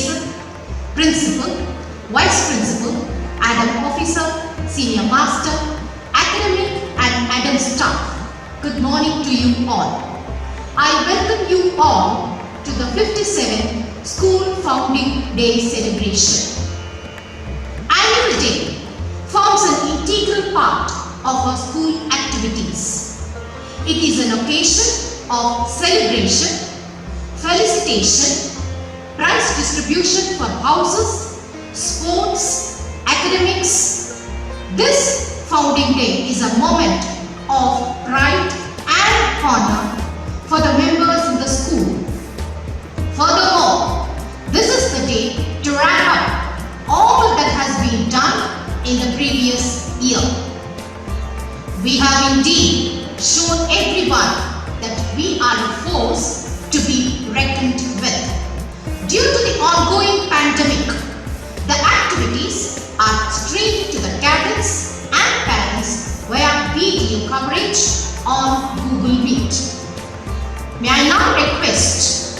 Patron, Principal, Vice Principal, Adam Officer, Senior Master, Academic and Adam Staff. Good morning to you all. I welcome you all to the 57th School Founding Day celebration. Annual Day forms an integral part of our school activities. It is an occasion of celebration, felicitation, prize distribution for houses, sports, academics. This founding day is a moment of pride and honor for the members in the school. Furthermore, this is the day to wrap up all that has been done in the previous year. We have indeed shown everyone that we are a force to be reckoned with. Due to the ongoing pandemic, the activities are streamed to the cadets and parents via video coverage on Google Meet. May I now request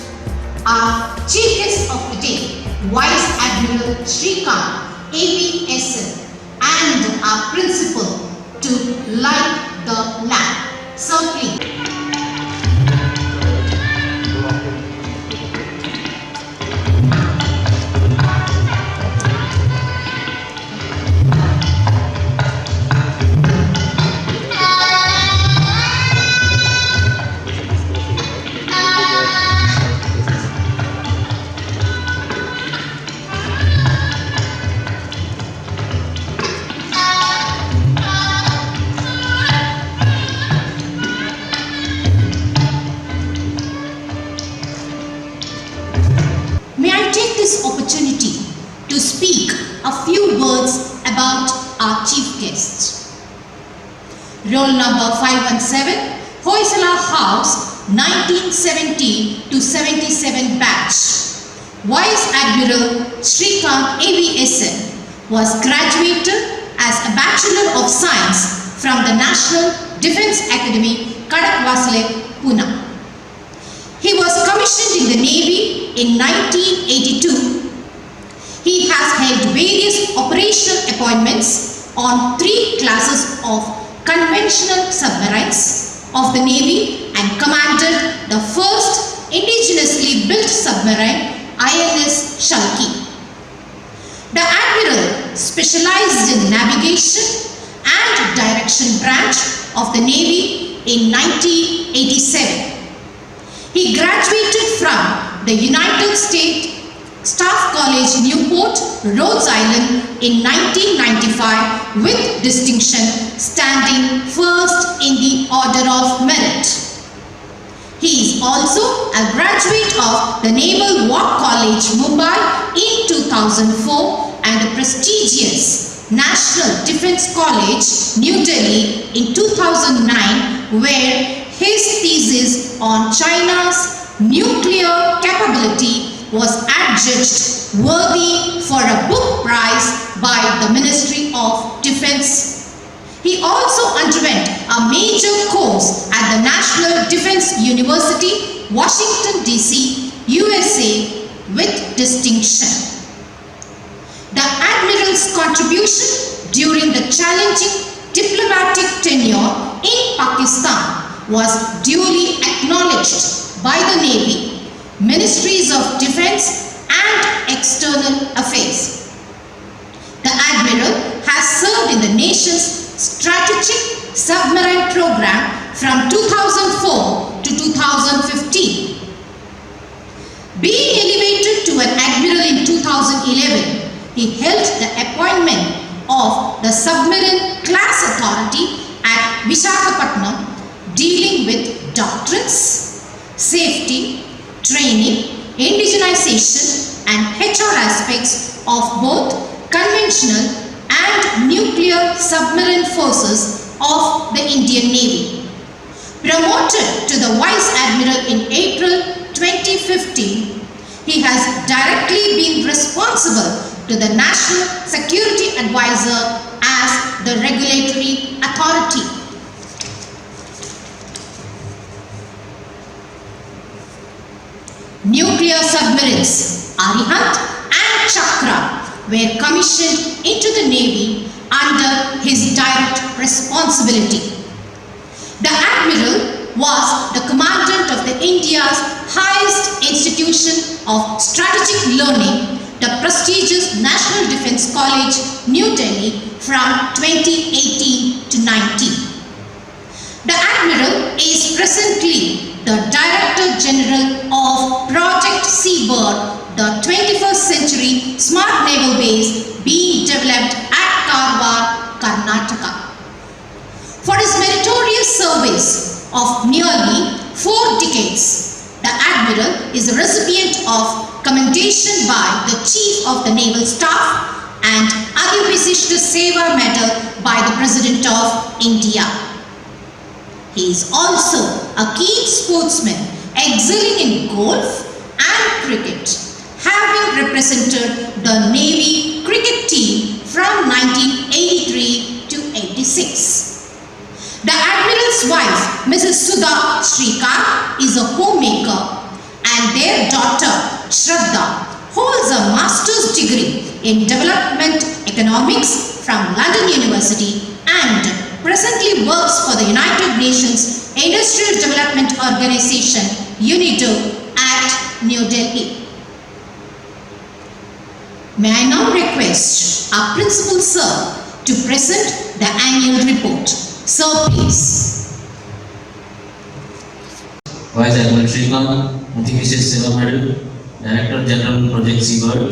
our Chief Guest of the day, Vice Admiral Shrikant, AVSN, and our Principal to light the lamp. So please. Opportunity to speak a few words about our chief guest. Roll number 517, Hoysala House, 1970 to 77 batch. Vice Admiral Shrikant AVSN was graduated as a Bachelor of Science from the National Defence Academy, Kadakwasle, Pune. He was commissioned in the Navy in 1982. He has held various operational appointments on 3 classes of conventional submarines of the Navy and commanded the first indigenously built submarine, INS Shalki. The Admiral specialized in navigation and direction branch of the Navy in 1987. He graduated from the United States Staff College, Newport, Rhode Island in 1995 with distinction, standing first in the Order of Merit. He is also a graduate of the Naval War College, Mumbai in 2004 and the prestigious National Defence College, New Delhi in 2009, where his thesis on China's nuclear capability was adjudged worthy for a book prize by the Ministry of Defence. He also underwent a major course at the National Defence University, Washington, D.C., USA with distinction. The Admiral's contribution during the challenging diplomatic tenure in Pakistan was duly acknowledged by the Navy, Ministries of Defence and External Affairs. The Admiral has served in the nation's strategic submarine program from 2004 to 2015. Being elevated to an Admiral in 2011, he held the appointment of the Submarine Class Authority at Visakhapatnam, dealing with doctrines, safety, training, indigenization and HR aspects of both conventional and nuclear submarine forces of the Indian Navy. Promoted to the Vice Admiral in April 2015, he has directly been responsible to the National Security Advisor as the regulatory authority. Nuclear submarines Arihant were commissioned into the Navy under his direct responsibility. The Admiral was the commandant of the India's highest institution of strategic learning, the prestigious National Defence College, New Delhi, from 2018 to 19. The Admiral is presently the Director General of Project Seabird, the 21st century smart naval base being developed at Karwar, Karnataka. For his meritorious service of nearly 4 decades, the Admiral is a recipient of commendation by the Chief of the Naval Staff and Adi Visishta Seva Medal by the President of India. He is also a keen sportsman, excelling in golf and cricket, having represented the Navy cricket team from 1983 to 86. The Admiral's wife, Mrs. Sudha Shrikant, is a homemaker, and their daughter, Shraddha, holds a master's degree in development economics from London University and presently works for the United Nations Industrial Development Organization, UNIDO, at New Delhi. May I now request our Principal Sir to present the annual report. Sir, please. Vice Admiral Shrikant, Adi Visishta Seva Medal, Director General Project Seabird.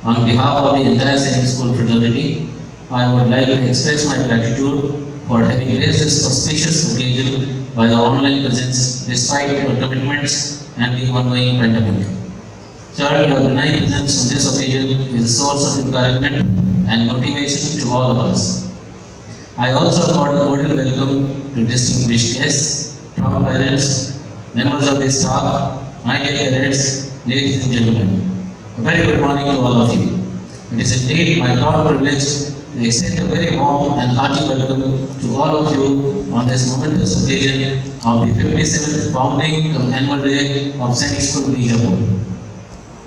On behalf of the entire Sainik School fraternity, I would like to express my gratitude for having graced this auspicious occasion by the online presence despite your commitments and the ongoing pandemic. Sir, your benign presence on this occasion is a source of encouragement and motivation to all of us. I also accord a cordial welcome to distinguished guests, proud parents, members of the staff, my dear cadets, ladies and gentlemen. A very good morning to all of you. It is indeed my proud privilege to extend a very warm and hearty welcome to all of you on this momentous occasion of the 57th founding annual day of Sainik School, Bijapur.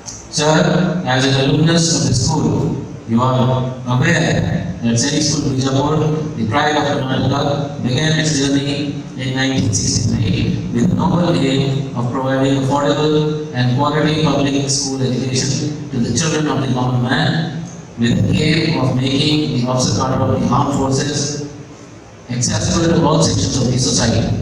Sir, as an alumnus of the school, you are aware that Sainik School, Bijapur, the pride of Karnataka, began its journey in 1963 with the noble aim of providing affordable and quality public school education to the children of the common man, with the aim of making the officer cadre of the armed forces accessible to all sections of the society.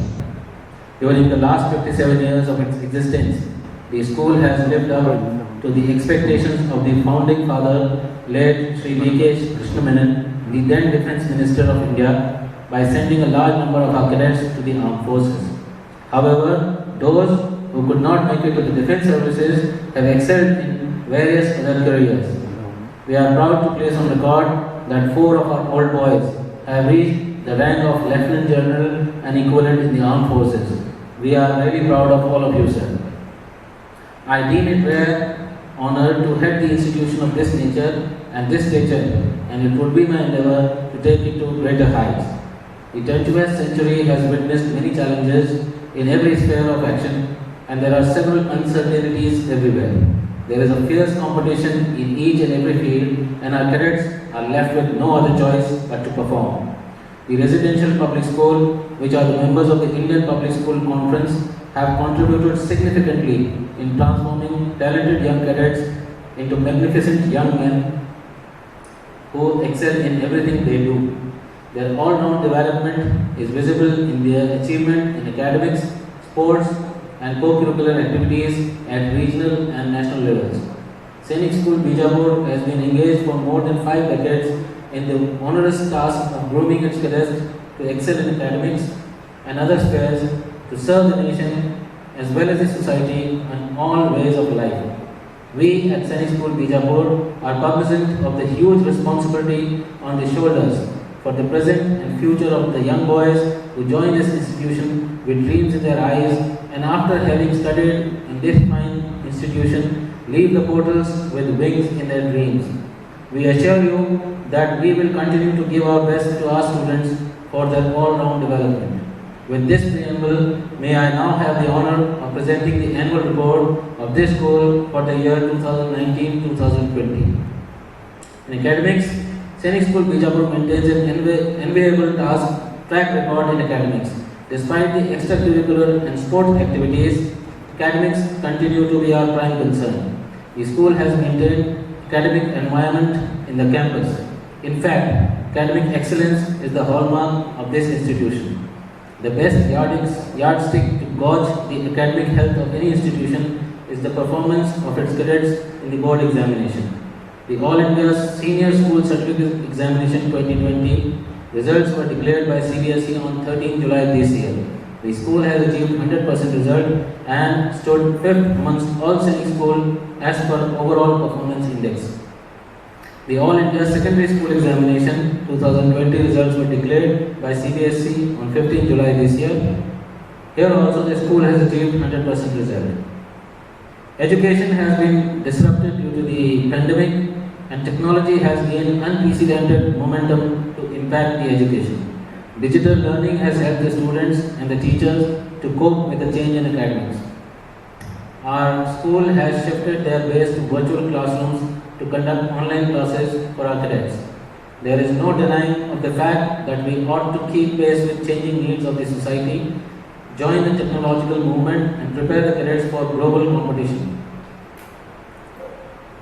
During the last 57 years of its existence, the school has lived up to the expectations of the founding father, late Sri Vikesh Krishna Menon, the then Defence Minister of India, by sending a large number of our cadets to the armed forces. However, those who could not make it to the defence services have excelled in various other careers. We are proud to place on record that 4 of our old boys have reached the rank of Lieutenant General and equivalent in the armed forces. We are really proud of all of you, sir. I deem it rare honor to head the institution of this nature and this stature, and it would be my endeavor to take it to greater heights. The 21st century has witnessed many challenges in every sphere of action, and there are several uncertainties everywhere. There is a fierce competition in each and every field, and our cadets are left with no other choice but to perform. The residential public school, which are the members of the Indian Public School Conference, have contributed significantly in transforming talented young cadets into magnificent young men who excel in everything they do. Their all-round development is visible in their achievement in academics, sports, and co-curricular activities at regional and national levels. Sainik School, Bijapur has been engaged for more than 5 decades in the onerous task of grooming its cadets to excel in academics and other spheres to serve the nation as well as the society in all ways of life. We at Sainik School, Bijapur are cognizant of the huge responsibility on the shoulders for the present and future of the young boys who join this institution with dreams in their eyes, and after having studied in this fine institution, leave the portals with wings in their dreams. We assure you that we will continue to give our best to our students for their all-round development. With this preamble, may I now have the honor of presenting the annual report of this school for the year 2019-2020. In academics, Sainik School Bijapur maintains an enviable track record in academics. Despite the extracurricular and sports activities, academics continue to be our prime concern. The school has maintained academic environment in the campus. In fact, academic excellence is the hallmark of this institution. The best yardstick to gauge the academic health of any institution is the performance of its cadets in the board examination. The All India Senior School Certificate Examination 2020 results were declared by CBSE on 13 July this year. The school has achieved 100% result and stood 5th amongst all Sainik schools as per overall performance index. The All India Secondary School Examination 2020 results were declared by CBSE on 15 July this year. Here also the school has achieved 100% result. Education has been disrupted due to the pandemic and technology has gained unprecedented momentum to impact the education. Digital learning has helped the students and the teachers to cope with the change in academics. Our school has shifted their base to virtual classrooms to conduct online classes for our cadets. There is no denying of the fact that we ought to keep pace with changing needs of the society, join the technological movement and prepare the cadets for global competition.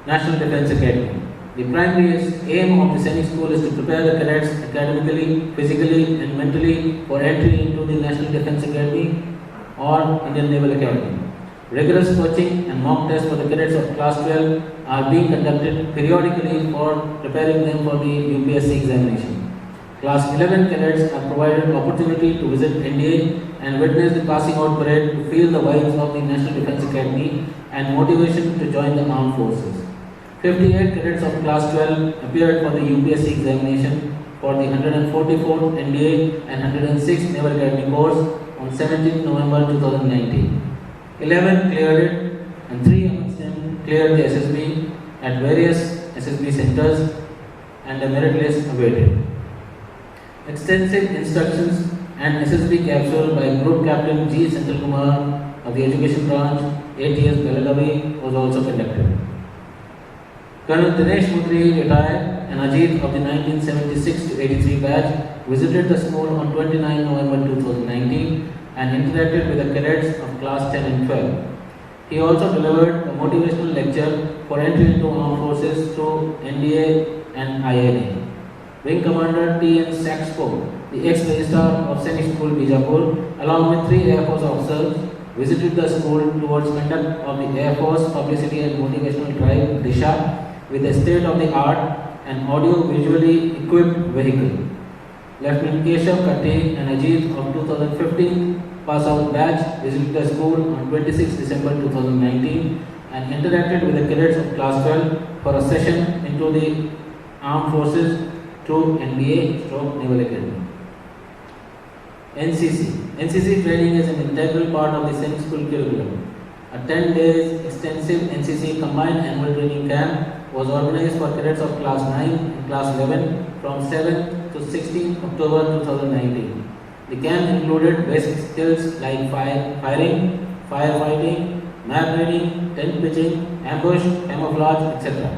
National Defence Academy. The primary aim of the Sainik School is to prepare the cadets academically, physically and mentally for entry into the National Defence Academy or Indian Naval Academy. Rigorous coaching and mock tests for the cadets of class 12 are being conducted periodically for preparing them for the UPSC examination. Class 11 cadets are provided opportunity to visit NDA and witness the passing out parade to feel the vibes of the National Defence Academy and motivation to join the armed forces. 58 cadets of class 12 appeared for the UPSC examination for the 144th NDA and 106th Naval Academy course on 17 November 2019. 11 cleared it and 3 amongst them cleared the SSB at various SSB centers and a merit list awaited. Extensive instructions and SSB capsule by Group Captain G. Senthil Kumar of the Education Branch, ATS Belagavi was also conducted. Colonel Dinesh Mutri, retired, and Ajit of the 1976-83 batch visited the school on 29 November 2019 and interacted with the cadets of class 10 and 12. He also delivered a motivational lecture for entry into armed forces through NDA and INA. Wing Commander T.N. Saxpo, the ex-registrar of Sainik School Bijapur, along with 3 Air Force officers, visited the school towards conduct of the Air Force Publicity and Motivational Drive DISHA with a state-of-the-art and audio-visually equipped vehicle. Lieutenant Keshav Katti and Ajit of 2015 pass-out batch visited the school on 26 December 2019 and interacted with the cadets of class 12 for a session into the armed forces through NBA/Naval Academy. NCC. NCC training is an integral part of the Sainik School curriculum. A 10 days extensive NCC combined annual training camp was organized for cadets of class 9 and class 11 from 7th to 16th October 2019. The camp included basic skills like firing, firefighting, map reading, tent pitching, ambush, camouflage, etc.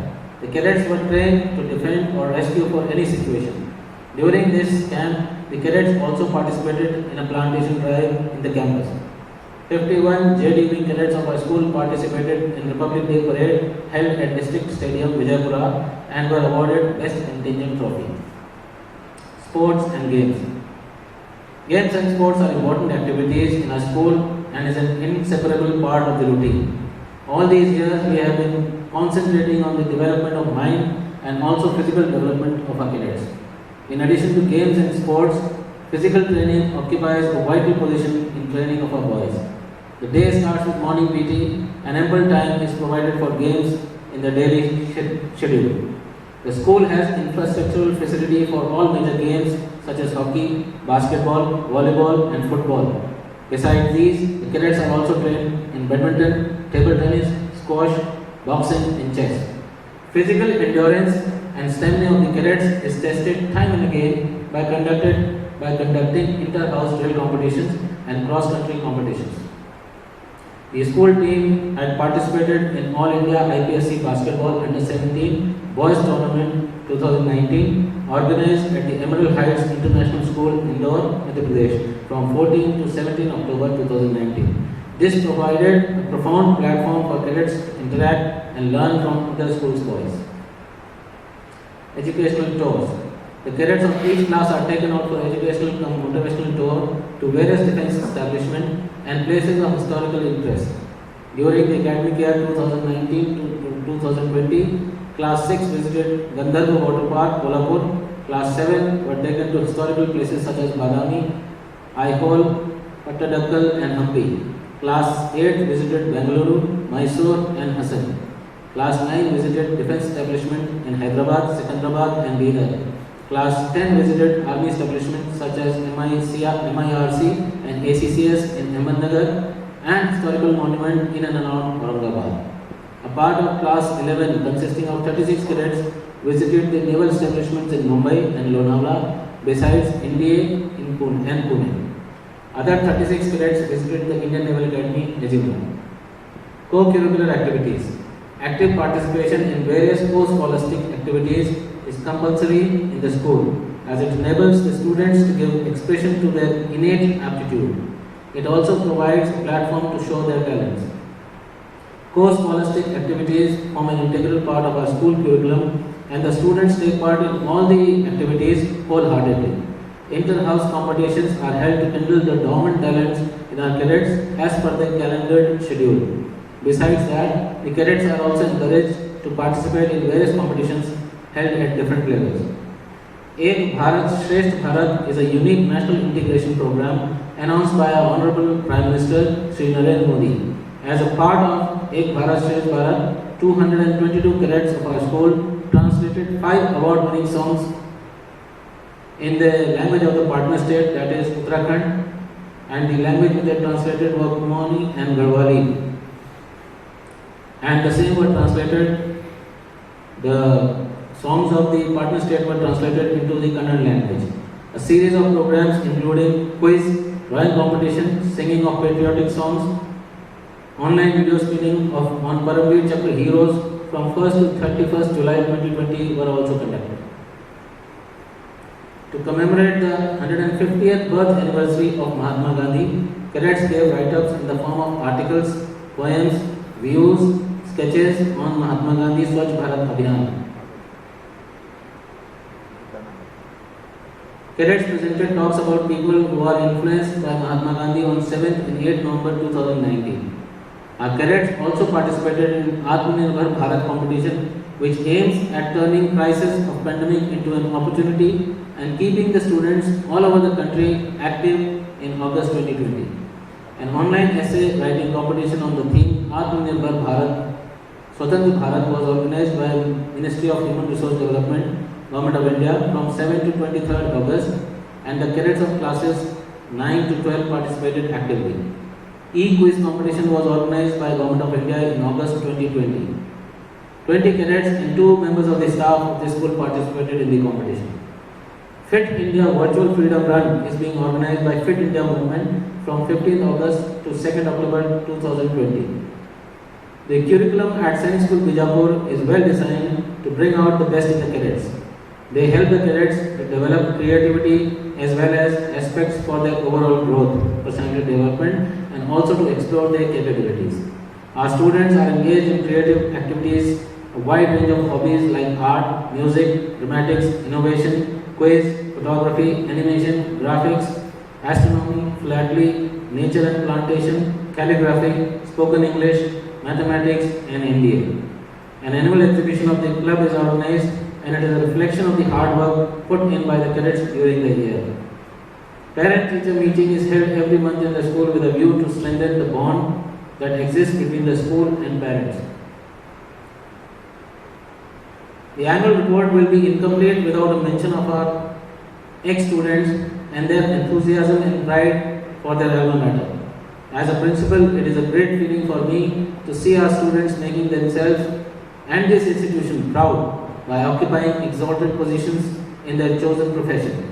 The cadets were trained to defend or rescue for any situation. During this camp, the cadets also participated in a plantation drive in the campus. 51 JDB cadets of our school participated in Republic Day Parade held at District Stadium, Vijaypura and were awarded Best Contingent Trophy. Sports and Games. Games and sports are important activities in our school and is an inseparable part of the routine. All these years we have been concentrating on the development of mind and also physical development of our cadets. In addition to games and sports, physical training occupies a vital position in training of our boys. The day starts with morning PT and ample time is provided for games in the daily schedule. The school has infrastructural facility for all major games such as hockey, basketball, volleyball and football. Besides these, the cadets are also trained in badminton, table tennis, squash, boxing and chess. Physical endurance and stamina of the cadets is tested time and again by conducting inter-house drill competitions and cross-country competitions. The school team had participated in All India IPSC Basketball Under 17 Boys Tournament 2019, organized at the Emerald Heights International School, Indore, Madhya Pradesh, from 14 to 17 October 2019. This provided a profound platform for cadets to interact and learn from other schools' boys. Educational tours. The cadets of each class are taken out for educational and motivational tour to various defense establishments and places of historical interest. During the academic year 2019 to 2020, Class 6 visited Gandharva Water Park, Kolhapur. Class 7 were taken to historical places such as Badami, Aihole, Pattadakkal and Hampi. Class 8 visited Bengaluru, Mysore and Hassan. Class 9 visited defense establishment in Hyderabad, Secunderabad and Bidar. Class 10 visited army establishments such as MIRC and ACCS in Ahmednagar and historical monument in and around Aurangabad. A part of Class 11 consisting of 36 cadets visited the naval establishments in Mumbai and Lonavala besides NDA in Pune. Other 36 cadets visited the Indian Naval Academy, Najibabad. Co-curricular activities. Active participation in various co-scholastic activities is compulsory in the school as it enables the students to give expression to their innate aptitude. It also provides a platform to show their talents. Co-scholastic activities form an integral part of our school curriculum and the students take part in all the activities wholeheartedly. Inter-house competitions are held to kindle the dormant talents in our cadets as per the calendared schedule. Besides that, the cadets are also encouraged to participate in various competitions held at different levels. Ek Bharat Shresth Bharat is a unique national integration program announced by our Honorable Prime Minister Shri Narendra Modi. As a part of Ek Bharat Shresth Bharat, 222 cadets of our school translated 5 award-winning songs in the language of the partner state, that is Uttarakhand, and the language which they translated were Kumani and Garhwali. And the same were translated, the songs of the partner state were translated into the Kannada language. A series of programs including quiz, drawing competition, singing of patriotic songs, online video screening of on Paramveer Chakra heroes from 1st to 31st July 2020 were also conducted. To commemorate the 150th birth anniversary of Mahatma Gandhi, cadets gave write-ups in the form of articles, poems, views, sketches on Mahatma Gandhi Swachh Bharat Abhiyan. Cadets presented talks about people who are influenced by Mahatma Gandhi on 7th and 8th November 2019. Our cadets also participated in Atmanirbhar Bharat competition, which aims at turning crisis of pandemic into an opportunity and keeping the students all over the country active in August 2020. An online essay writing competition on the theme Atmanirbhar Bharat, Swatantra Bharat was organized by Ministry of Human Resource Development, Government of India from 7 to 23rd August, and the cadets of classes 9 to 12 participated actively. E-quiz competition was organized by Government of India in August 2020. 20 cadets and 2 members of the staff of the school participated in the competition. Fit India Virtual Freedom Run is being organized by Fit India Movement from 15th August to 2nd October 2020. The curriculum at Science School Bijapur is well designed to bring out the best in the cadets. They help the cadets to develop creativity as well as aspects for their overall growth, personality development, and also to explore their capabilities. Our students are engaged in creative activities, a wide range of hobbies like art, music, dramatics, innovation, quiz, photography, animation, graphics, astronomy, philately, nature and plantation, calligraphy, spoken English, mathematics, and MBA. An annual exhibition of the club is organized and it is a reflection of the hard work put in by the cadets during the year. Parent-teacher meeting is held every month in the school with a view to strengthen the bond that exists between the school and parents. The annual report will be incomplete without a mention of our ex-students and their enthusiasm and pride for their alma mater. As a principal, it is a great feeling for me to see our students making themselves and this institution proud by occupying exalted positions in their chosen profession.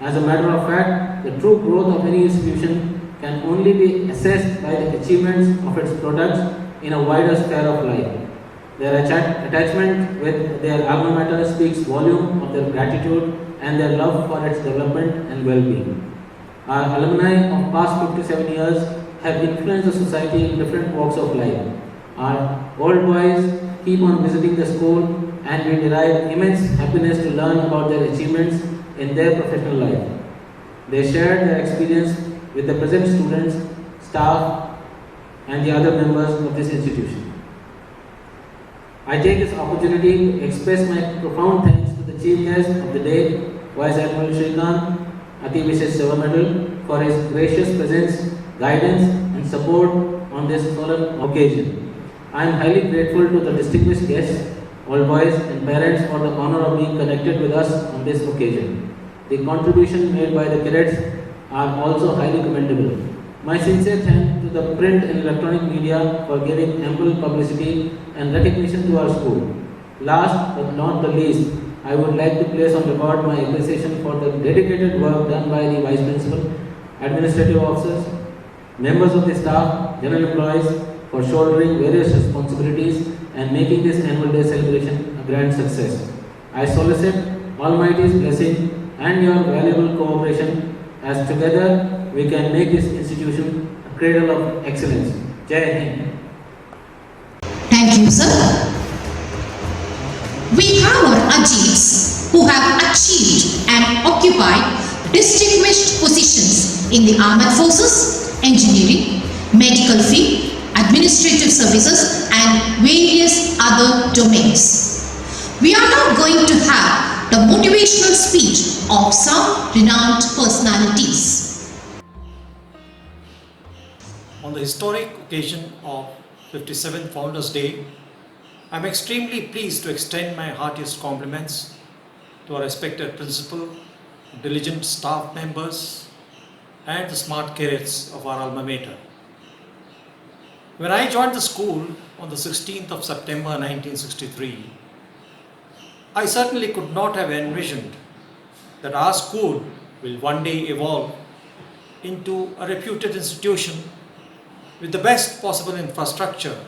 As a matter of fact, the true growth of any institution can only be assessed by the achievements of its products in a wider sphere of life. Their attachment with their alma mater speaks volume of their gratitude and their love for its development and well-being. Our alumni of past 57 years have influenced the society in different walks of life. Our old boys keep on visiting the school, and we derive immense happiness to learn about their achievements in their professional life. They shared their experience with the present students, staff, and the other members of this institution. I take this opportunity to express my profound thanks to the Chief Guest of the day, Vice Admiral Srikanth, Ati Vishesh Seva Medal, for his gracious presence, guidance, and support on this solemn occasion. I am highly grateful to the distinguished guests, all boys and parents, for the honor of being connected with us on this occasion. The contribution made by the cadets are also highly commendable. My sincere thanks to the print and electronic media for giving ample publicity and recognition to our school. Last but not the least, I would like to place on record my appreciation for the dedicated work done by the Vice Principal, administrative officers, members of the staff, general employees for shouldering various responsibilities and making this annual day celebration a grand success. I solicit Almighty's blessing and your valuable cooperation as together we can make this institution a cradle of excellence. Jai Hind. Thank you, sir. We have our Ajits who have achieved and occupied distinguished positions in the armed forces, engineering, medical field, administrative services, and various other domains. We are now going to have the motivational speech of some renowned personalities. On the historic occasion of 57th Founders Day, I am extremely pleased to extend my heartiest compliments to our respected principal, diligent staff members, and the smart cadets of our alma mater. When I joined the school on the 16th of September 1963, I certainly could not have envisioned that our school will one day evolve into a reputed institution with the best possible infrastructure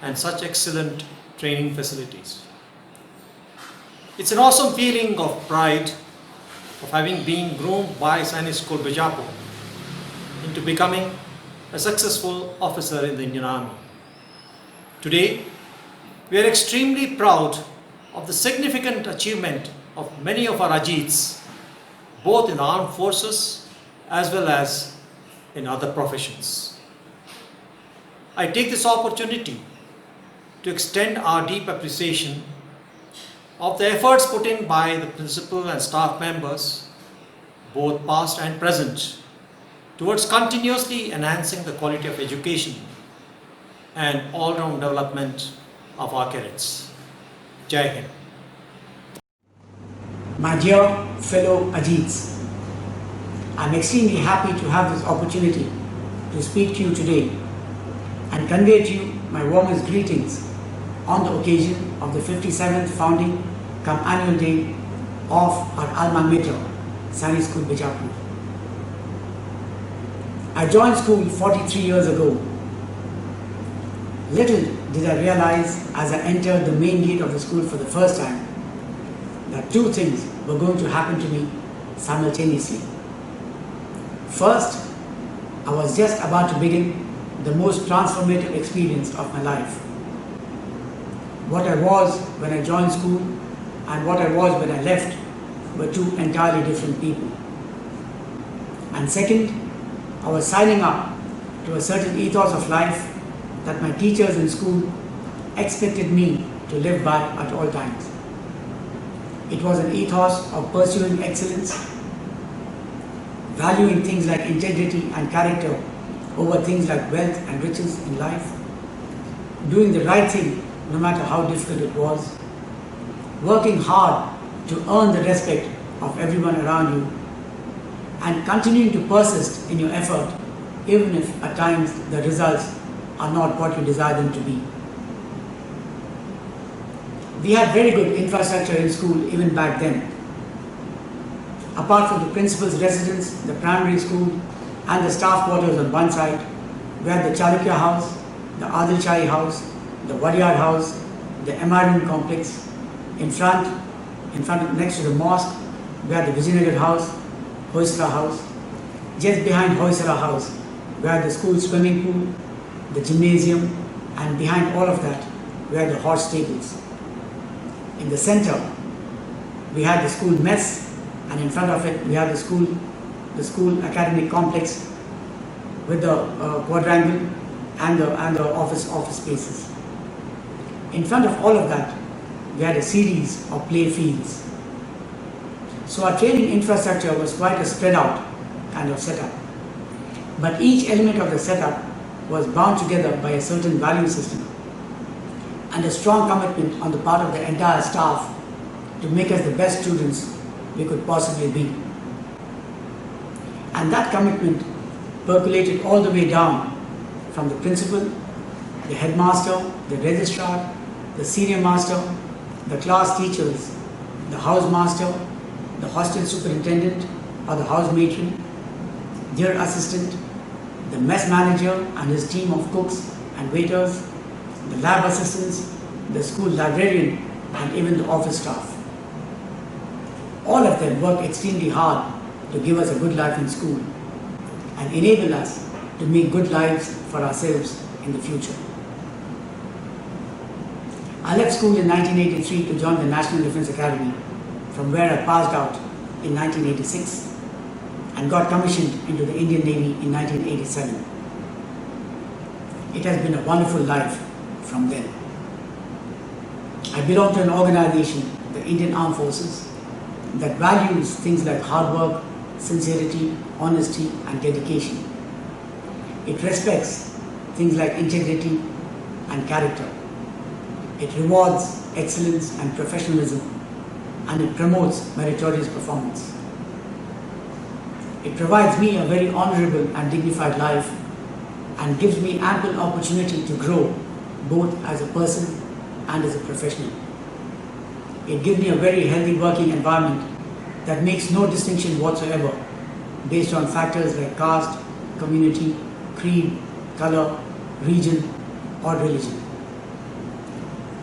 and such excellent training facilities. It's an awesome feeling of pride of having been groomed by Sainik School Bijapur into becoming a successful officer in the Indian Army. Today, we are extremely proud of the significant achievement of many of our Ajits, both in the armed forces as well as in other professions. I take this opportunity to extend our deep appreciation of the efforts put in by the principal and staff members, both past and present, towards continuously enhancing the quality of education and all-round development of our cadets. Jai Hind. My dear fellow Ajits, I am extremely happy to have this opportunity to speak to you today and convey to you my warmest greetings on the occasion of the 57th founding cum annual day of our alma mater, Sainik School Bijapur. I joined school 43 years ago. Little did I realize as I entered the main gate of the school for the first time that two things were going to happen to me simultaneously. First, I was just about to begin the most transformative experience of my life. What I was when I joined school and what I was when I left were two entirely different people. And second, I was signing up to a certain ethos of life that my teachers in school expected me to live by at all times. It was an ethos of pursuing excellence, valuing things like integrity and character over things like wealth and riches in life, doing the right thing no matter how difficult it was, working hard to earn the respect of everyone around you, and continuing to persist in your effort even if at times the results are not what you desire them to be. We had very good infrastructure in school even back then. Apart from the principal's residence, the primary school and the staff quarters on one side, we had the Chalukya house, the Adil Shahi house, the Wadiyar house, the MRN complex. In front, next to the mosque, we had the Vijayanagar House, Hoysala House. Just behind Hoysala House, we had the school swimming pool, the gymnasium, and behind all of that, we had the horse stables. In the center, we had the school mess, and in front of it, we had the school academic complex with the quadrangle and the office spaces. In front of all of that, we had a series of play fields. So our training infrastructure was quite a spread out kind of setup. But each element of the setup was bound together by a certain value system and a strong commitment on the part of the entire staff to make us the best students we could possibly be. And that commitment percolated all the way down from the principal, the headmaster, the registrar, the senior master, the class teachers, the housemaster, the hostel superintendent or the house matron, their assistant, the mess manager and his team of cooks and waiters, the lab assistants, the school librarian, and even the office staff. All of them work extremely hard to give us a good life in school and enable us to make good lives for ourselves in the future. I left school in 1983 to join the National Defence Academy, from where I passed out in 1986 and got commissioned into the Indian Navy in 1987. It has been a wonderful life from then. I belong to an organization, the Indian Armed Forces, that values things like hard work, sincerity, honesty, and dedication. It respects things like integrity and character. It rewards excellence and professionalism, and it promotes meritorious performance. It provides me a very honorable and dignified life and gives me ample opportunity to grow both as a person and as a professional. It gives me a very healthy working environment that makes no distinction whatsoever based on factors like caste, community, creed, color, region, or religion.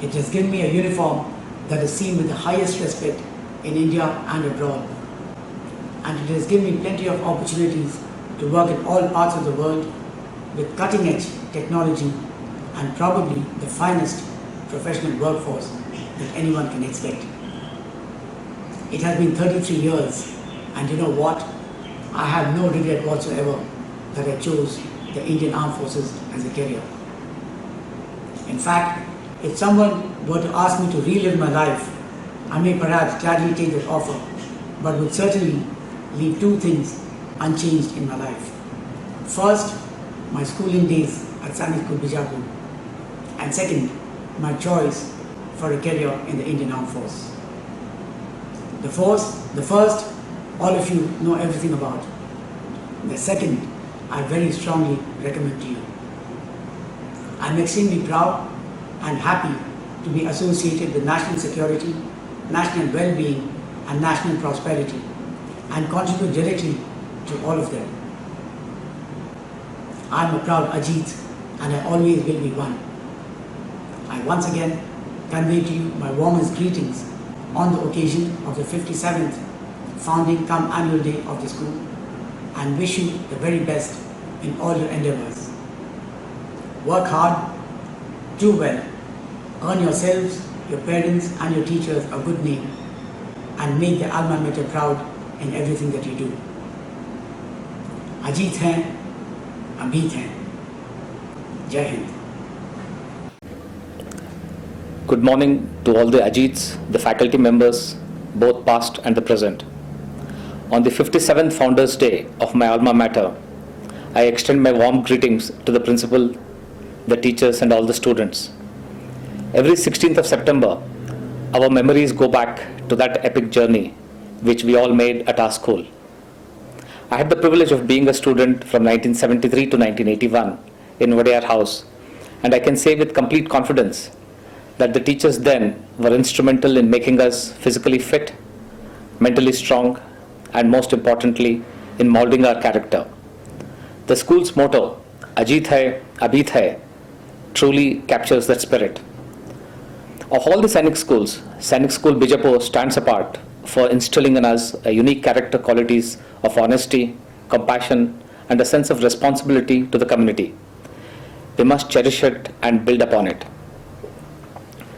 It has given me a uniform that is seen with the highest respect in India and abroad. And it has given me plenty of opportunities to work in all parts of the world with cutting-edge technology and probably the finest professional workforce that anyone can expect. It has been 33 years, and you know what? I have no regret whatsoever that I chose the Indian Armed Forces as a career. In fact, if someone were to ask me to relive my life, I may perhaps gladly take that offer, but would certainly leave two things unchanged in my life. First, my schooling days at Sainik School, Bijapur, and second, my choice for a career in the Indian Armed Force. The first, all of you know everything about. The second, I very strongly recommend to you. I'm extremely proud and happy to be associated with national security, national well-being, and national prosperity, and contribute directly to all of them. I'm a proud Ajit, and I always will be one. I once again convey to you my warmest greetings on the occasion of the 57th founding cum annual day of the school, and wish you the very best in all your endeavors. Work hard, do well, earn yourselves, your parents and your teachers a good name, and make the alma mater proud in everything that you do. Ajit hai, Abhit hai. Jai Hind. Good morning to all the Ajits, the faculty members, both past and the present. On the 57th Founders Day of my alma mater, I extend my warm greetings to the principal, the teachers and all the students. Every 16th of September, our memories go back to that epic journey which we all made at our school. I had the privilege of being a student from 1973 to 1981 in Wadiyar House, and I can say with complete confidence that the teachers then were instrumental in making us physically fit, mentally strong, and most importantly, in molding our character. The school's motto, Ajit hai, Abhit hai, truly captures that spirit. Of all the Sainik schools, Sainik School Bijapur stands apart for instilling in us a unique character qualities of honesty, compassion, and a sense of responsibility to the community. We must cherish it and build upon it.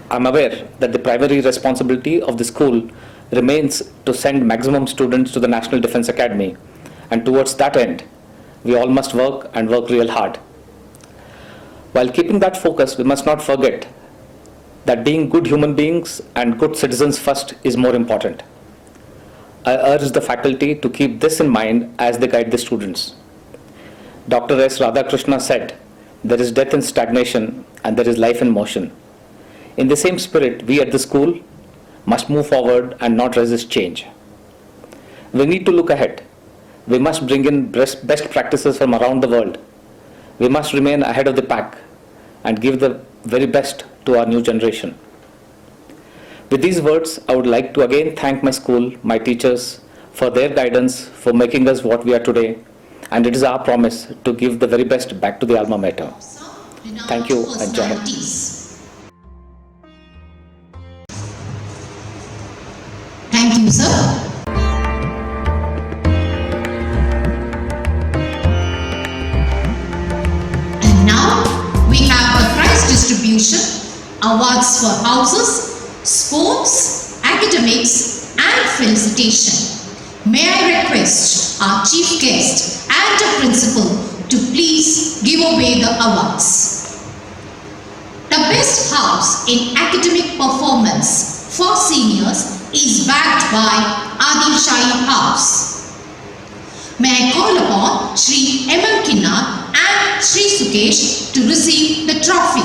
I am aware that the primary responsibility of the school remains to send maximum students to the National Defence Academy, and towards that end, we all must work and work real hard. While keeping that focus, we must not forget that being good human beings and good citizens first is more important. I urge the faculty to keep this in mind as they guide the students. Dr. S. Radhakrishna said, "There is death in stagnation and there is life in motion." In the same spirit, we at the school must move forward and not resist change. We need to look ahead. We must bring in best practices from around the world. We must remain ahead of the pack and give the very best to our new generation. With these words, I would like to again thank my school, my teachers, for their guidance, for making us what we are today, and it is our promise to give the very best back to the alma mater. Thank you and Jai Hind. Thank you, sir. And now we have the prize distribution, awards for houses, sports, academics, and felicitation. May I request our chief guest and the principal to please give away the awards. The best house in academic performance for seniors is backed by Adil Shahi House. May I call upon Shri M.M. Kinnar and Shri Sukesh to receive the trophy.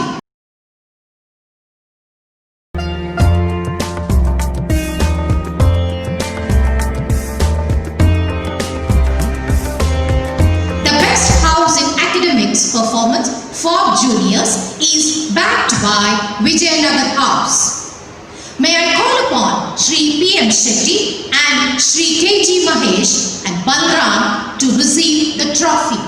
Performance for juniors is backed by Vijayanagar House. May I call upon Shri P.M. Shetty and Shri K.G. Mahesh and Balram to receive the trophy.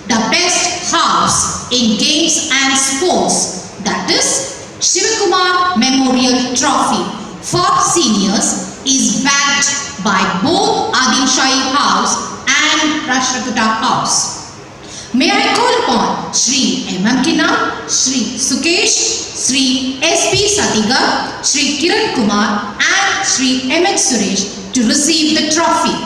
The best house in games and sports, that is Shivakumar Memorial Trophy for seniors, is backed by both Adil Shahi House and Rashtrakuta House. May I call upon Shri M.M. Kinnar, Shri Sukesh, Shri S.P. Satigar, Shri Kiran Kumar and Shri M.H. Suresh to receive the trophy.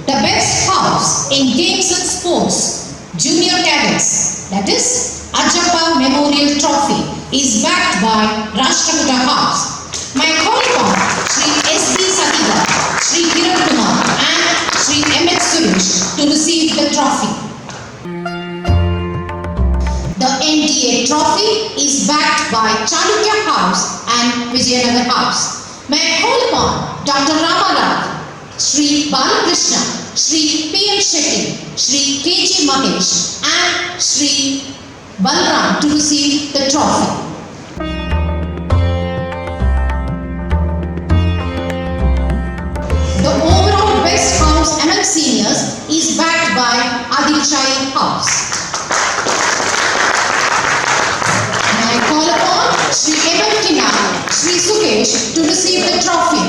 The best house in games and sports, junior cadets, that is Ajappa Memorial Trophy, is backed by Rashtrakuta House. May I call upon Shri S.B. Satigar, Shri Kiran Kumar and Shri M.H. Suresh to receive the trophy. The NDA trophy is backed by Chalukya House and Vijayanagar House. May I call upon Dr. Ramaraj, Shri Balakrishna, Shri P.M. Shetty, Shri K.G. Mahesh and Shri Balram to receive the trophy. The overall best house among seniors is backed by Adil Shahi House. May I call upon Shri M.M. Kinnar, Shri Sukesh to receive the trophy.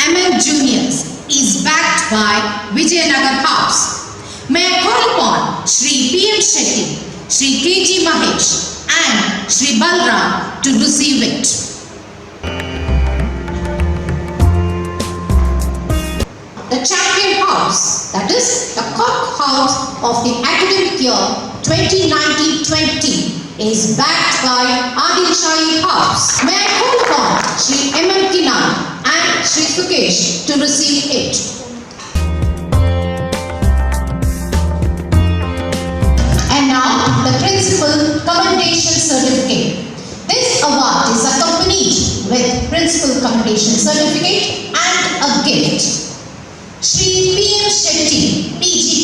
Among juniors is backed by Vijayanagar House. May I call upon Shri P.M. Shetty, Shri K.G. Mahesh and Shri Balram to receive it. The champion house, that is the Cock House of the academic year 2019-20, is backed by Adil Shahi House. May I call upon Shri M.M. Kinnar and Shri Sukesh to receive it. And now the Principal Commendation Certificate. This award is accompanied with Principal Commendation Certificate and a gift. Shri P.M. Shetty, PGT.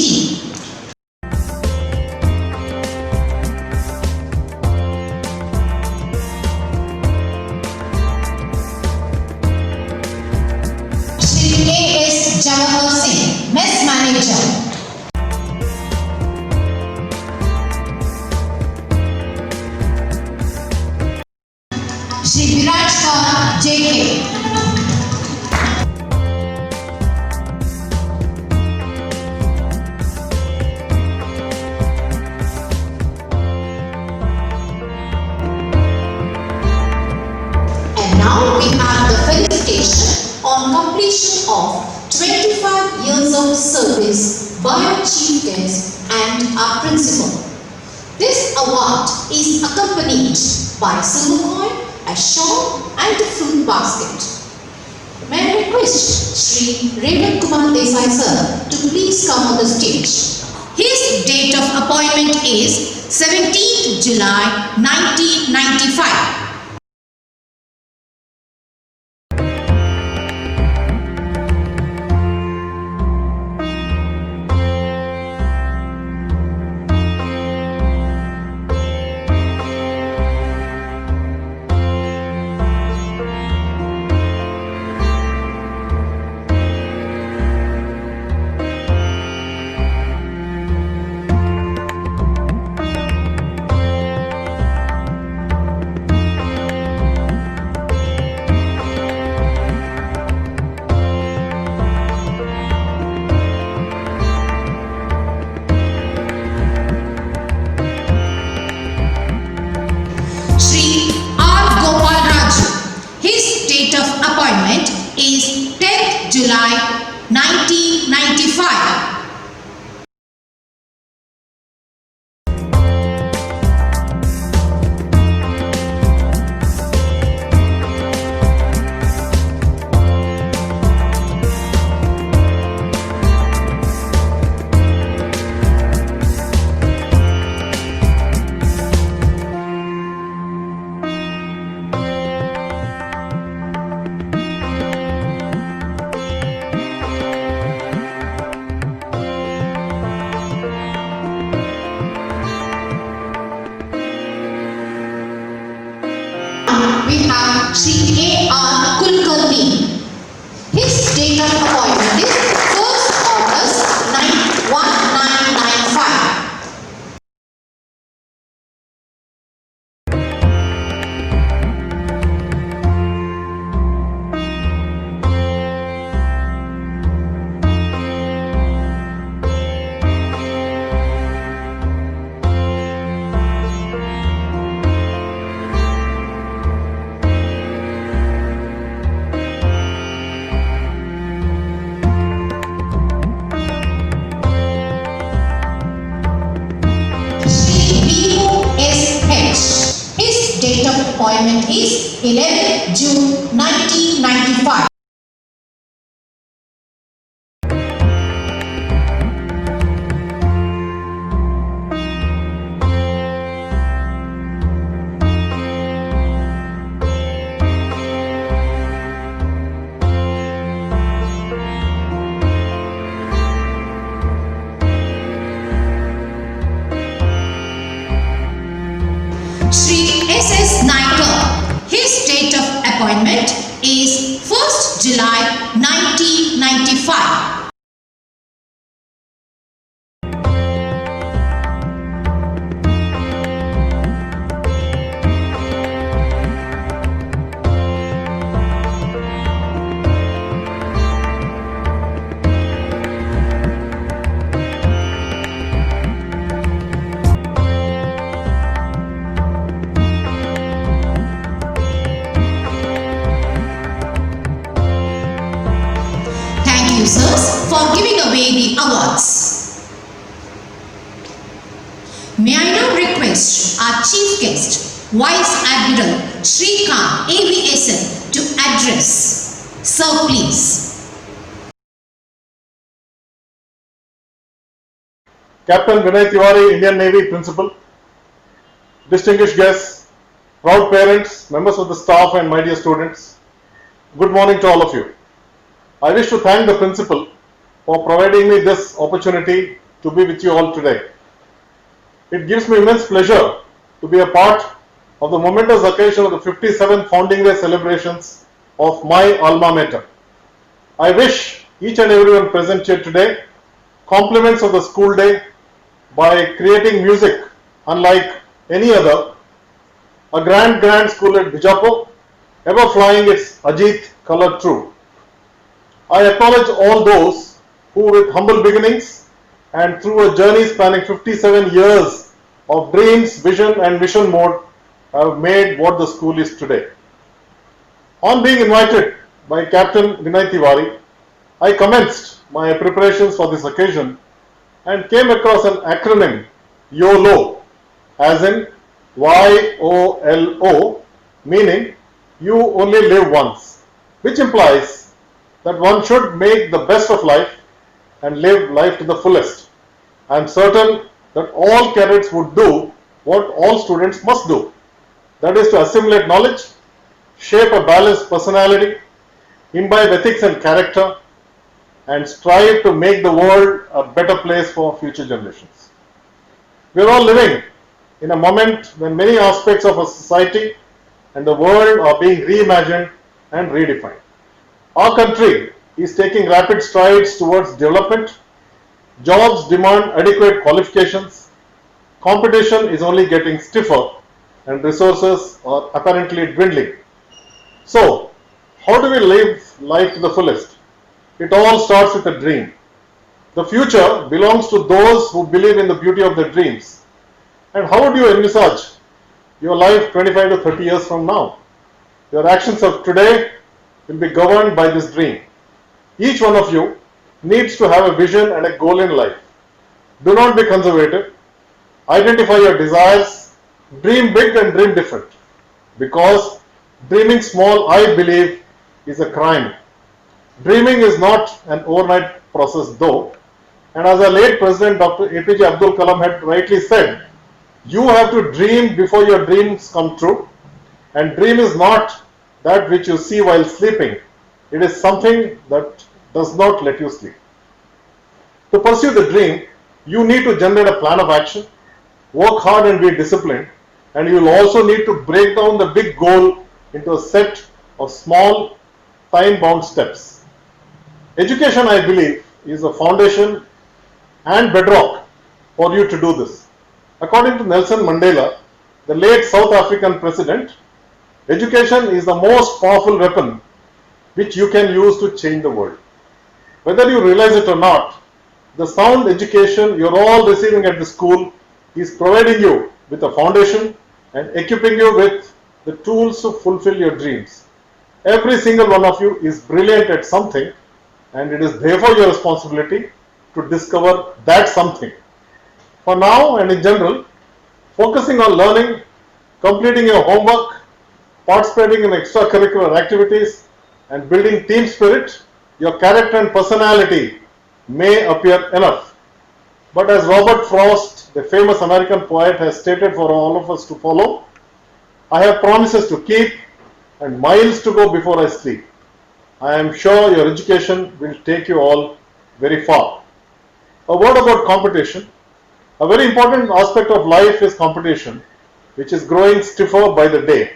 Shri A.S. Jawahar Singh, Mess Manager. Shri Viraj Kaur, JK. And now we have the felicitation on completion of 25 years of service by our chief guest and our principal. This award is accompanied by silver coin, a shawl and a fruit basket. May I request Shri Revan Kumar Desai sir to please come on the stage. His date of appointment is 17th July 1995. Shri R. Gopal Raju. His date of appointment is 10th July 1995. We have Shri A.R. Kulkarni. His date of appointment is 1st August 1995. His date of appointment is 11 June 1995. Shri S.S. Naikar. His date of appointment is 1st July 1995. Thank you, sirs, for giving away the awards. May I now request our chief guest, Vice Admiral Shrikant AVSN, to address. Sir, please. Captain Vinay Tiwari, Indian Navy Principal, distinguished guests, proud parents, members of the staff and my dear students, good morning to all of you. I wish to thank the Principal for providing me this opportunity to be with you all today. It gives me immense pleasure to be a part of the momentous occasion of the 57th Founding Day celebrations of my alma mater. I wish each and everyone present here today compliments of the school day by creating music unlike any other, a grand school at Bijapur, ever flying its Ajit color true. I acknowledge all those who with humble beginnings and through a journey spanning 57 years of dreams, vision and mission mode have made what the school is today. On being invited by Captain Vinay Tiwari, I commenced my preparations for this occasion and came across an acronym YOLO, as in YOLO, meaning you only live once, which implies that one should make the best of life and live life to the fullest. I am certain that all cadets would do what all students must do, that is to assimilate knowledge, shape a balanced personality, imbibe ethics and character, and strive to make the world a better place for future generations. We are all living in a moment when many aspects of our society and the world are being reimagined and redefined. Our country is taking rapid strides towards development. Jobs demand adequate qualifications. Competition is only getting stiffer and resources are apparently dwindling. So, how do we live life to the fullest? It all starts with a dream. The future belongs to those who believe in the beauty of their dreams. And how would you envisage your life 25 to 30 years from now? Your actions of today will be governed by this dream. Each one of you needs to have a vision and a goal in life. Do not be conservative. Identify your desires. Dream big and dream different. Because dreaming small, I believe, is a crime. Dreaming is not an overnight process though, and as our late President Dr. APJ Abdul Kalam had rightly said, you have to dream before your dreams come true, and dream is not that which you see while sleeping, it is something that does not let you sleep. To pursue the dream, you need to generate a plan of action, work hard and be disciplined, and you will also need to break down the big goal into a set of small time-bound steps. Education, I believe, is the foundation and bedrock for you to do this. According to Nelson Mandela, the late South African president, education is the most powerful weapon which you can use to change the world. Whether you realize it or not, the sound education you are all receiving at the school is providing you with a foundation and equipping you with the tools to fulfill your dreams. Every single one of you is brilliant at something, and it is therefore your responsibility to discover that something. For now and in general, focusing on learning, completing your homework, participating in extracurricular activities, and building team spirit, your character and personality may appear enough. But as Robert Frost, the famous American poet, has stated for all of us to follow, I have promises to keep and miles to go before I sleep. I am sure your education will take you all very far. A word about competition. A very important aspect of life is competition, which is growing stiffer by the day.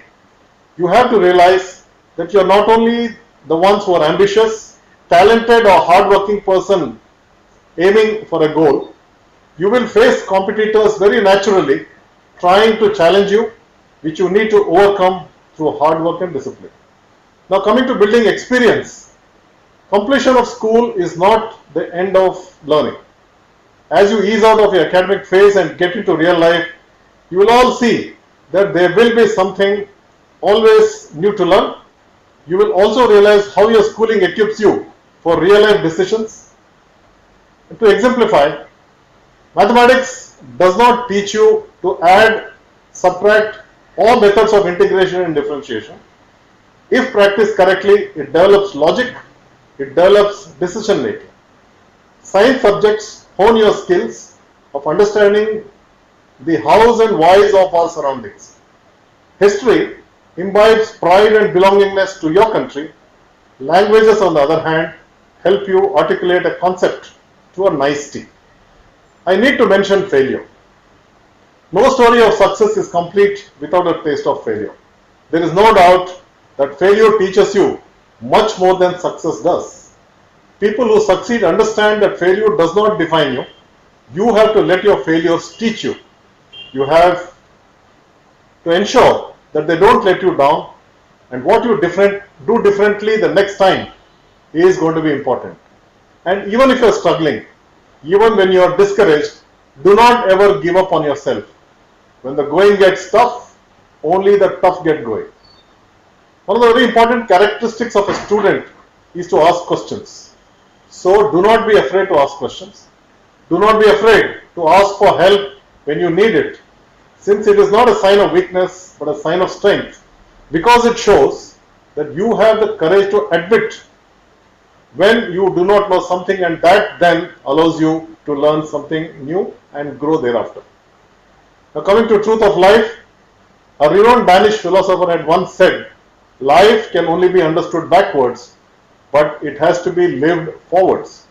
You have to realize that you are not only the ones who are ambitious, talented or hardworking person aiming for a goal. You will face competitors very naturally trying to challenge you, which you need to overcome through hard work and discipline. Now coming to building experience, completion of school is not the end of learning. As you ease out of your academic phase and get into real life, you will all see that there will be something always new to learn. You will also realize how your schooling equips you for real life decisions. And to exemplify, mathematics does not teach you to add, subtract, or methods of integration and differentiation. If practiced correctly, it develops logic, it develops decision making. Science subjects hone your skills of understanding the hows and whys of our surroundings. History imbibes pride and belongingness to your country. Languages, on the other hand, help you articulate a concept to a nicety. I need to mention failure. No story of success is complete without a taste of failure. There is no doubt that failure teaches you much more than success does. People who succeed understand that failure does not define you. You have to let your failures teach you. You have to ensure that they don't let you down, and what you do differently the next time is going to be important. And even if you are struggling, even when you are discouraged, do not ever give up on yourself. When the going gets tough, only the tough get going. One of the very important characteristics of a student is to ask questions. So do not be afraid to ask questions. Do not be afraid to ask for help when you need it, since it is not a sign of weakness but a sign of strength, because it shows that you have the courage to admit when you do not know something, and that then allows you to learn something new and grow thereafter. Now, coming to truth of life, a renowned Danish philosopher had once said, life can only be understood backwards, but it has to be lived forwards.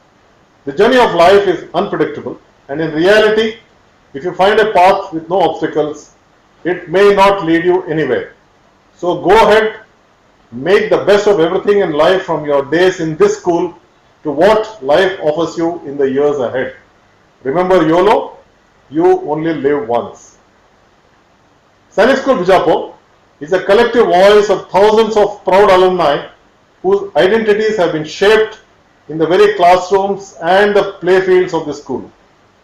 The journey of life is unpredictable, and in reality, if you find a path with no obstacles, it may not lead you anywhere. So go ahead, make the best of everything in life, from your days in this school to what life offers you in the years ahead. Remember YOLO, you only live once. Sainik School Bijapur is a collective voice of thousands of proud alumni whose identities have been shaped in the very classrooms and the playfields of the school.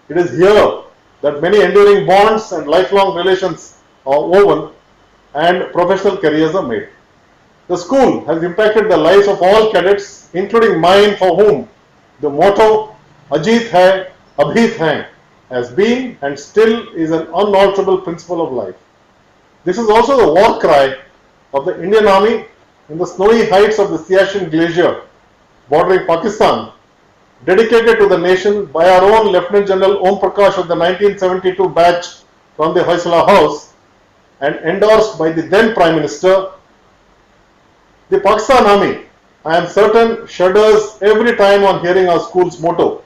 It is here that many enduring bonds and lifelong relations are woven and professional careers are made. The school has impacted the lives of all cadets, including mine, for whom the motto Ajit hai, Abhit hai has been and still is an unalterable principle of life. This is also the war cry of the Indian Army in the snowy heights of the Siachen Glacier bordering Pakistan, dedicated to the nation by our own Lieutenant General Om Prakash of the 1972 batch from the Hoysala House, and endorsed by the then Prime Minister. The Pakistan Army, I am certain, shudders every time on hearing our school's motto.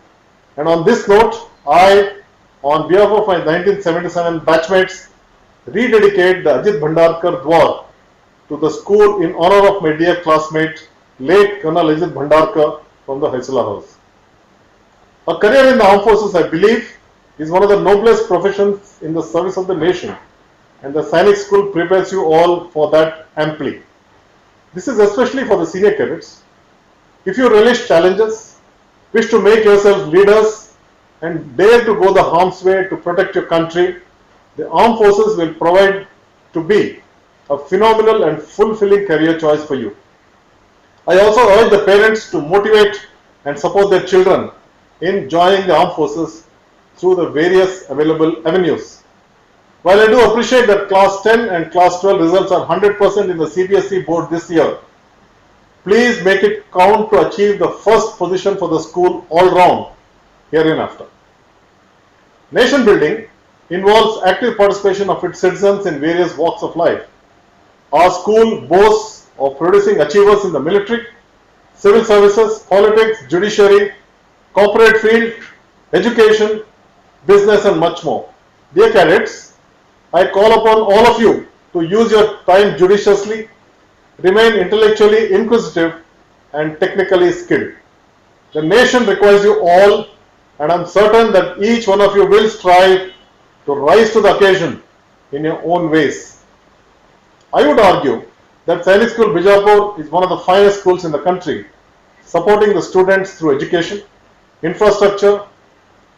And on this note, I, on behalf of my 1977 batchmates, rededicate the Ajit Bhandarkar Dwar to the school in honor of my dear classmate, late Colonel Ajit Bhandarkar from the Hoysala House. A career in the armed forces, I believe, is one of the noblest professions in the service of the nation, and the Sainik School prepares you all for that amply. This is especially for the senior cadets. If you relish challenges, wish to make yourselves leaders, and dare to go the harm's way to protect your country, the armed forces will provide to be a phenomenal and fulfilling career choice for you. I also urge the parents to motivate and support their children in joining the armed forces through the various available avenues. While I do appreciate that Class 10 and Class 12 results are 100% in the CBSE board this year, please make it count to achieve the first position for the school all round hereinafter. Nation building involves active participation of its citizens in various walks of life. Our school boasts of producing achievers in the military, civil services, politics, judiciary, corporate field, education, business and much more. Dear cadets, I call upon all of you to use your time judiciously, remain intellectually inquisitive and technically skilled. The nation requires you all, and I am certain that each one of you will strive to rise to the occasion in your own ways. I would argue that Sainik School Bijapur is one of the finest schools in the country, supporting the students through education, infrastructure,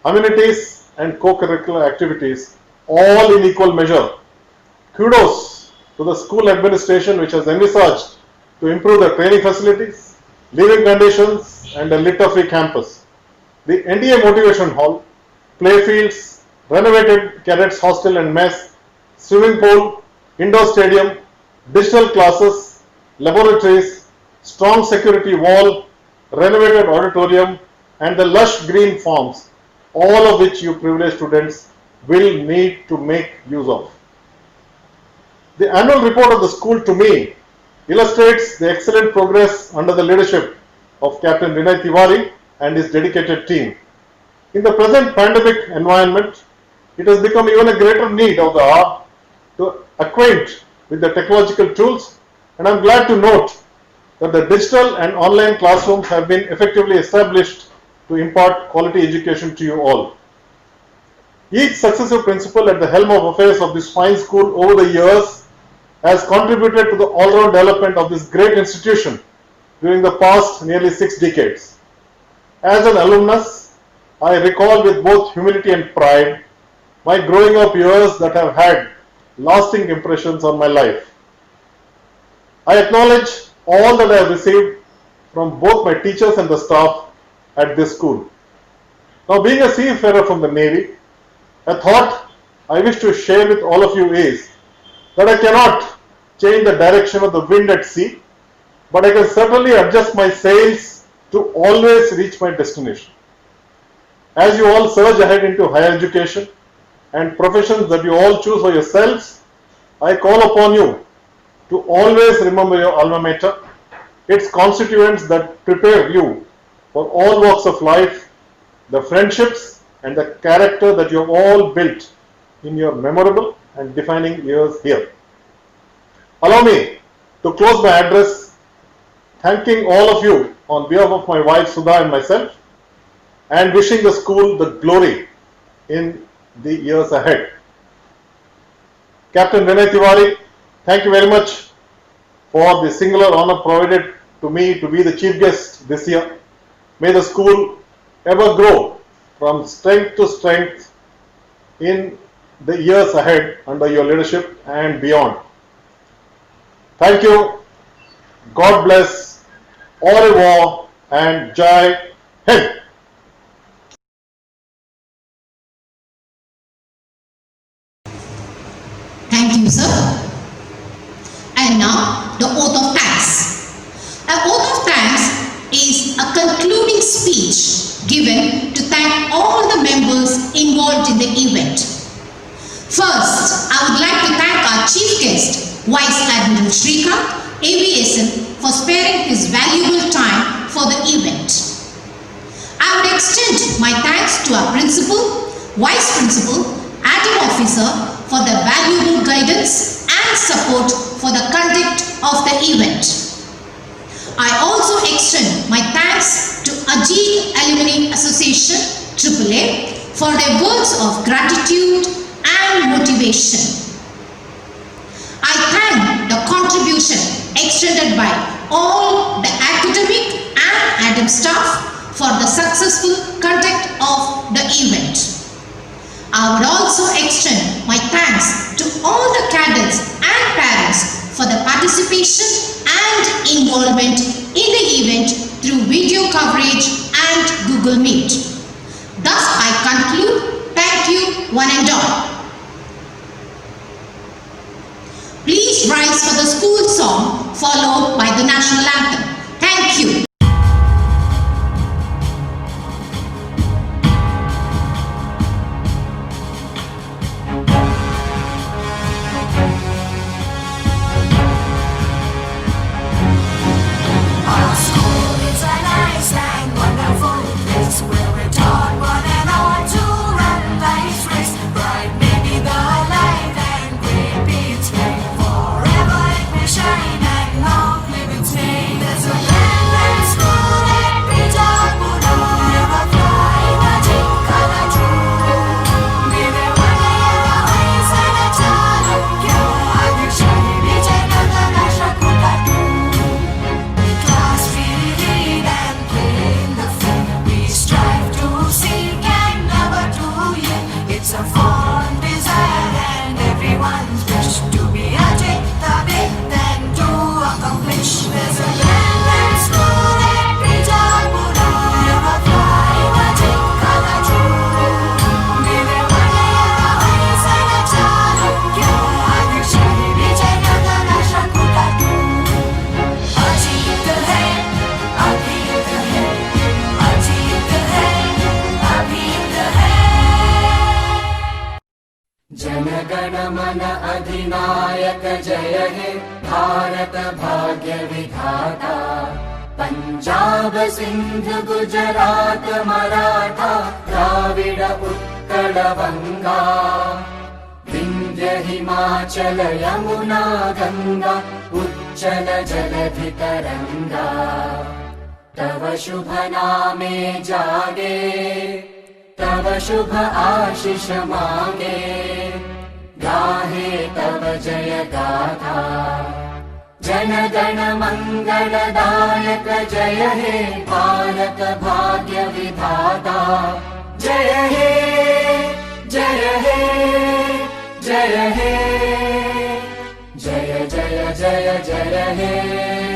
amenities and co-curricular activities, all in equal measure. Kudos to the school administration which has envisaged to improve the training facilities, living conditions and a litter-free campus. The NDA Motivation Hall, playfields, renovated cadets hostel and mess, swimming pool, indoor stadium, digital classes, laboratories, strong security wall, renovated auditorium and the lush green farms, all of which you privileged students will need to make use of. The annual report of the school to me illustrates the excellent progress under the leadership of Captain Vinay Tiwari and his dedicated team. In the present pandemic environment, it has become even a greater need of the hour to acquaint with the technological tools, and I am glad to note that the digital and online classrooms have been effectively established to impart quality education to you all. Each successive principal at the helm of affairs of this fine school over the years has contributed to the all-round development of this great institution during the past nearly 6 decades. As an alumnus, I recall with both humility and pride my growing up years that have had lasting impressions on my life. I acknowledge all that I have received from both my teachers and the staff at this school. Now, being a seafarer from the Navy, a thought I wish to share with all of you is that I cannot change the direction of the wind at sea, but I can certainly adjust my sails to always reach my destination. As you all surge ahead into higher education and professions that you all choose for yourselves, I call upon you to always remember your alma mater, its constituents that prepare you for all walks of life, the friendships and the character that you have all built in your memorable and defining years here. Allow me to close my address thanking all of you on behalf of my wife Sudha and myself, and wishing the school the glory in the years ahead. Captain Vinay Tiwari, thank you very much for the singular honor provided to me to be the chief guest this year. May the school ever grow from strength to strength in the years ahead under your leadership and beyond. Thank you. God bless. Au revoir and Jai Hind. Thank you, sir. And now, the oath of thanks. An oath of thanks is a concluding speech given to thank all the members involved in the event. First, I would like to thank our chief guest, Vice Admiral Srikanth, AVSN, for sparing his valuable time for the event. I would extend my thanks to our principal, vice principal, admin officer for their valuable guidance and support for the conduct of the event. I also extend my thanks to Ajit Alumni Association, AAA, for their words of gratitude and motivation. I thank the contribution extended by all the academic and ADM staff for the successful conduct of the event. I would also extend my thanks to all the cadets and parents for the participation and involvement in the event through video coverage and Google Meet. Thus I conclude. Thank you one and all. Please rise for the school song followed by the national anthem. Thank you. Jana Gana Mana अधिनायक जय हे भारत भाग्य विधाता पञ्जाब सिन्ध गुजरात मराठा द्राविड उत्कल वङ्गा विन्ध्य हिमाचल यमुना गङ्गा उच्चल जलधि तरङ्गा तव शुभ नामे जागे तव शुभ आशीष मागे गाहे तव जय गाथा जन गण मंगलदायक जय हे भारत भाग्य विधाता जय हे जय हे जय हे जय जय जय जय हे